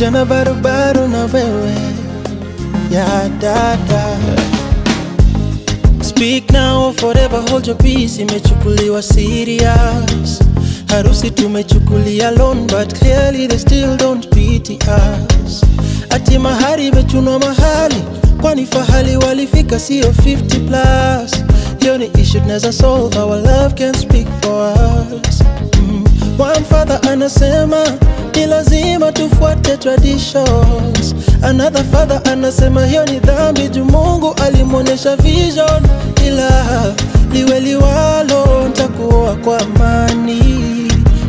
kijana barubaru na wewe ya dada. Speak now or forever hold your peace. Imechukuliwa serious. Harusi tumechukulia loan, but clearly they still don't pity us. Ati mahari imechunwa mahali, kwani fahali walifika sio 50 plus. Hiyo ni issue tunaweza solve, our love can speak for us. One father anasema ni lazima tufuate traditions. Another father anasema hiyo ni dhambi juu Mungu alimuonesha vision. Ila liwe liwalo nitakuoa kwa amani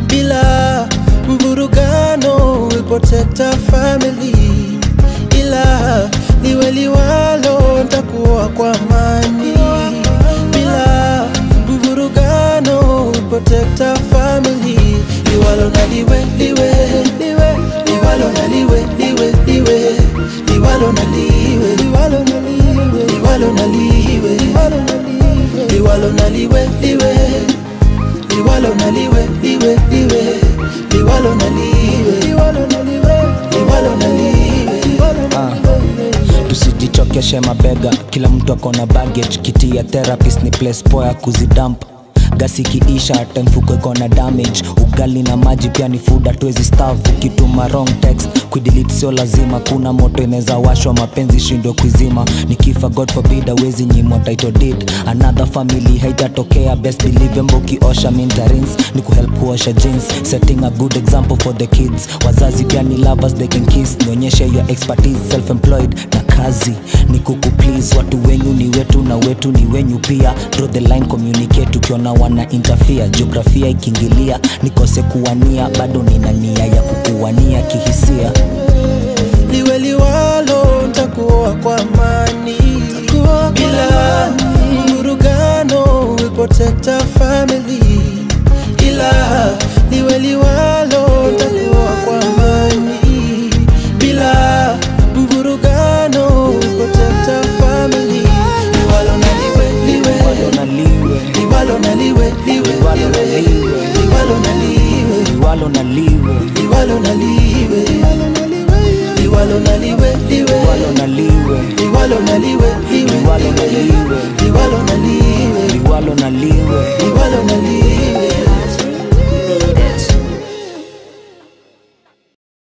bila mvurugano, we'll protect our family. Ila liwe liwalo nitakuoa kwa amani bila mvurugano, we'll protect our family. Liwalo na liwe liwe liwe, liwalo na liwe liwe liwe, liwalo na liwe liwalo na liwe, liwalo na liwe liwalo na liwe, liwalo na liwe liwe, liwalo na liwe liwe liwe, liwalo na liwe liwalo na liwe, liwalo na liwe liwalo na liwe. Tusijichokeshe mabega, kila mtu akona baggage. Kiti ya therapist ni place poa kuzidump. Gasi kiisha hata mfuko kona damage. Ugali na maji pia ni food, hatuwezi starve. Ukituma wrong text kuidelete sio lazima. Kuna moto inaweza washwa, mapenzi shindwe kuizima. Nikifa God forbid hawezi nyimwa title deed. Another family haitatokea, best believe mboki osha mintarins ni kuhelp kuosha jeans. Setting a good example for the kids. Wazazi pia ni lovers, they can kiss. Nionyeshe your expertise, self-employed na kazi ni kuku please. Watu wenyu ni wetu na wetu ni wenyu pia. Draw the line, communicate ukiona wana interfere. Geografia ikiingilia nikose kuwania, bado nina nia ya kukuwania kihisia. Liwe liwalo nitakuoa kwa amani bila mvurugano, we'll protect our family. Ila liwe liwalo nitakuoa kwa amani bila mvurugano, we'll protect our family. Liwalo na liwe liwe, liwalo na liwe liwalo na liwe liwe, liwalo na liwe liwalo na liwe, liwalo na liwe, liwalo na liwe liwe, liwalo na liwe, liwalo na liwe liwe, liwalo na liwe, liwalo na liwe, liwalo na liwe, liwalo na liwe.